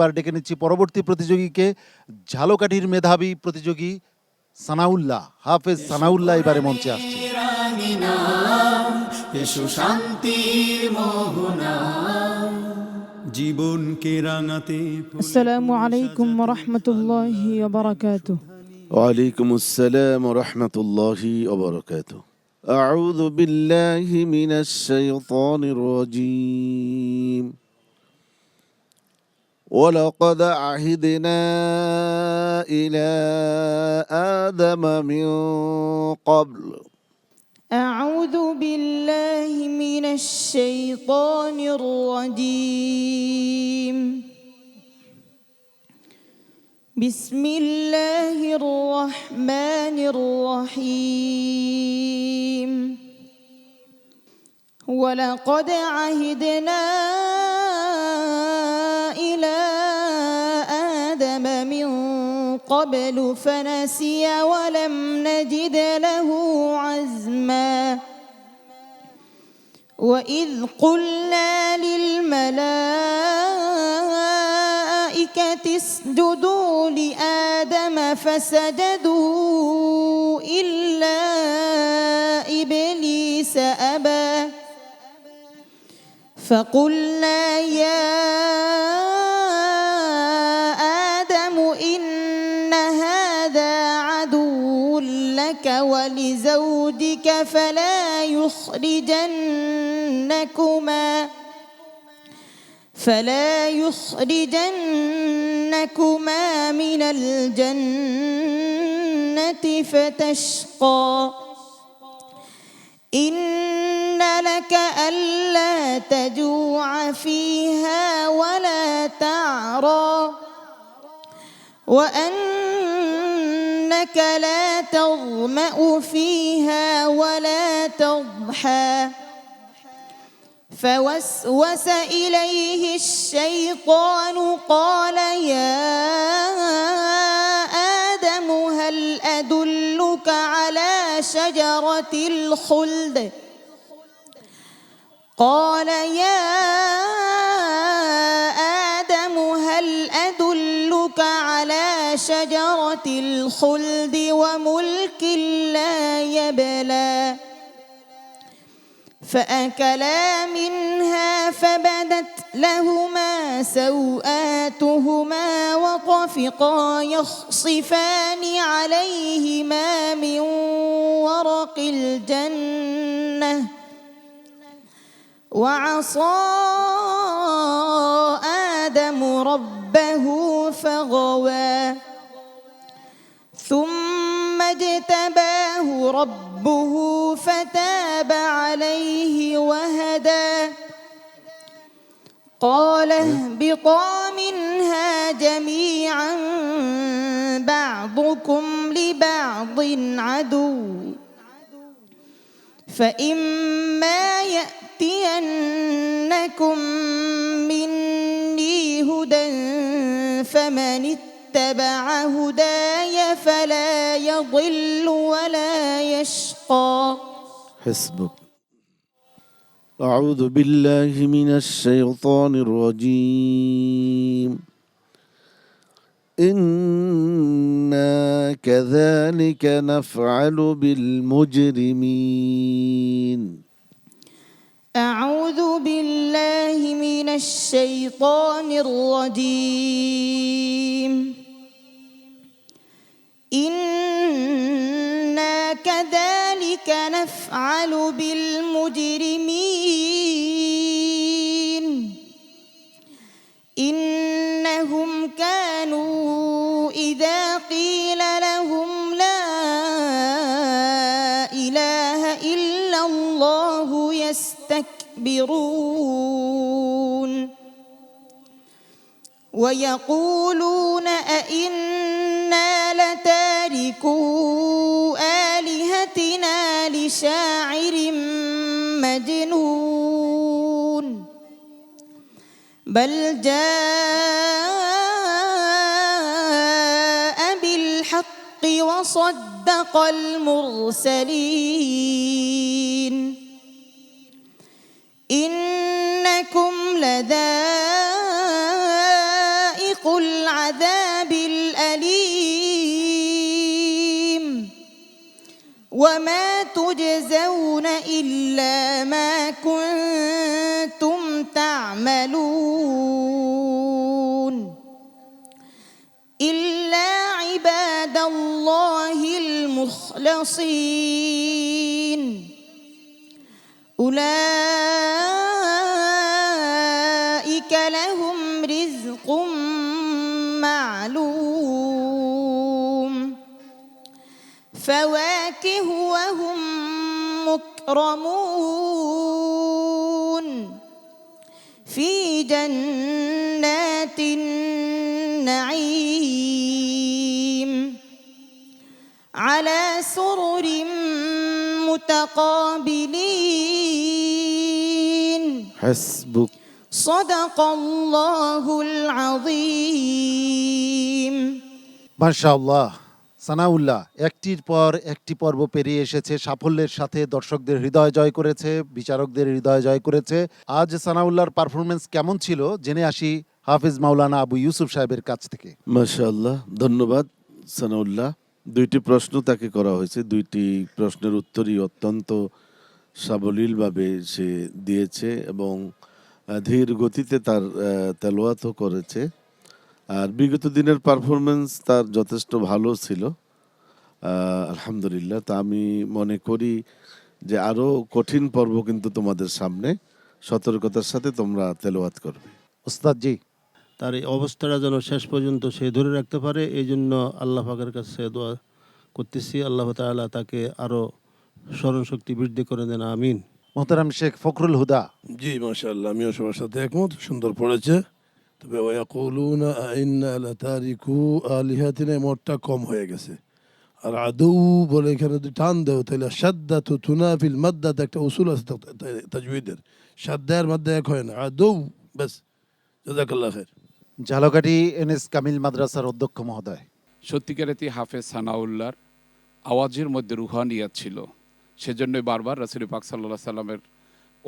আরেকবার ডেকে নিচ্ছি পরবর্তী প্রতিযোগীকে, ঝালকাঠির মেধাবী প্রতিযোগী সানাউল্লাহ, হাফেজ সানাউল্লাহ এবারে মঞ্চে আসছে। এসো শান্তির মোহনা জীবনকে রাঙাতে। আসসালামু আলাইকুম ওয়া রাহমাতুল্লাহি ওয়া বারাকাতুহু। ওয়ালাইকুম আসসালাম ওয়া রাহমাতুল্লাহি ওয়া বারাকাতুহু। আউযু বিল্লাহি মিনাশ শাইতানির রাজীম। ولقد عهدنا إلى آدم من قبل أعوذ بالله من الشيطان الرجيم. بسم الله الرحمن الرحيم. ولقد عهدنا إلى آدم من قبل فنسي ولم نجد له عزما. وإذ قلنا للملائكة اسجدوا لآدم فسجدوا إلا إبليس أبى. فقلنا يا آدم إن هذا عدو لك ولزوجك فلا يخرجنكما من الجنة فتشقى. إن لك ألا تجوع فيها ولا تعرى وأنك لا تظمأ فيها ولا تضحى. فوسوس إليه الشيطان قال يا آدم هل أدلك على شجرة الخلد؟ قال يا آدم هل أدلك على شجرة الخلد وملك لا يبلى. فأكلا منها فبدت لهما سوآتهما وطفقا يخصفان عليهما من ورق الجنة وعصى آدم ربه فغوى. ثم اجتباه ربه فتاب عليه وهدى. قال اهبطا منها جميعا بعضكم لبعض عدو فإما يأتينكم مني هدى فمن اتبع هداي فلا يضل ولا يشقى. حسبك. أعوذ بالله من الشيطان الرجيم. إنا كذلك نفعل بالمجرمين. أعوذ بالله من الشيطان الرجيم. إنا كذلك نفعل بالمجرمين. إنهم كانوا إذا قيل لهم لا إله إلا الله يستكبرون ويقولون أئنا لتاركو آلهتنا لشاعر مجنون بل جاء بالحق وصدق المرسلين. إنكم لذائق العذاب الأليم وما تجزون إلا ما كنتم تعملون إلا عباد الله المخلصين أولئك لهم رزق معلوم فواكه وهم مكرمون في جنات النعيم على سرر متقابلين হাসবুক। صدق الله العظيم মাশাআল্লাহ। সানাউল্লাহ একটির পর একটি পর্ব পেরিয়ে এসেছে, সাফল্যের সাথে দর্শকদের হৃদয় জয় করেছে, বিচারকদের হৃদয় জয় করেছে। আজ সানাউল্লাহর পারফরমেন্স কেমন ছিল জেনে আসি হাফেজ মাওলানা আবু ইউসুফ সাহেবের কাছ থেকে। মাশাআল্লাহ, ধন্যবাদ সানাউল্লাহ। দুইটি প্রশ্ন তাকে করা হয়েছে, দুইটি প্রশ্নের উত্তরই অত্যন্ত সাবলীলভাবে সে দিয়েছে এবং ধীর গতিতে তার তেলাওয়াতও করেছে। আর বিগত দিনের পারফরমেন্স তার যথেষ্ট ভালো ছিল, আলহামদুলিল্লাহ। তা আমি মনে করি যে আরও কঠিন পর্ব কিন্তু তোমাদের সামনে, সতর্কতার সাথে তোমরা তেলাওয়াত করবে। ওস্তাদ জি। তার এই অবস্থাটা যেন শেষ পর্যন্ত সে ধরে রাখতে পারে, এই জন্য আল্লাহ পাকের কাছে দোয়া করতেছি, আল্লাহ তাআলা তাকে আরও স্মরণশক্তি বৃদ্ধি করে দেন, আমিন। মোহতারাম শেখ ফখরুল হুদা। জি মাশাআল্লাহ, আমিও সবার সাথে একমত, সুন্দর পড়েছে। তবে ওয়ায়াকুলুনা আইন্না লাতারিকু আলিহাতিনা মোটটা কম হয়ে গেছে। আর আদৌ বলে এখানে যদি টান দেও তাহলে সাদ্দাতু তুনাফিল মাদ্দাত একটা উসুল আছে তাজউইদের, সাদ্দার মাদ্দা এক হয় না, আদৌ বাস। জাযাকাল্লাহ খাইর। ঝালকাঠি এনএস কামিল মাদ্রাসার অধ্যক্ষ মহোদয়। সত্যিকারেতে হাফেজ সানাউল্লাহর আওয়াজের মধ্যে রুহানিয়াত ছিল, সেজন্যই বারবার রাসূল পাক সাল্লাল্লাহু আলাইহি সাল্লামের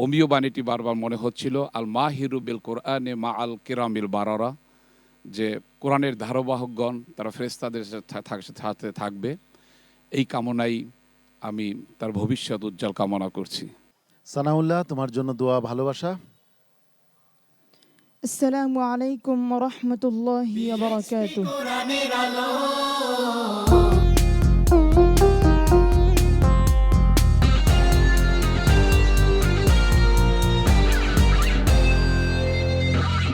অমীয় বাণীটি বারবার মনে হচ্ছিল, আল মাহিরু বিল কোরআনে মা আল কিরামিল বারারা, যে কোরআনের ধারাবাহকগণ তারা ফেরেশতাদের সাথে থাকবে। এই কামনাই আমি তার ভবিষ্যৎ উজ্জ্বল কামনা করছি। সানাউল্লাহ, তোমার জন্য দোয়া ভালোবাসা। আসসালামু আলাইকুম ওয়া রাহমাতুল্লাহি ওয়া বারাকাতুহু। কোরআনের আলো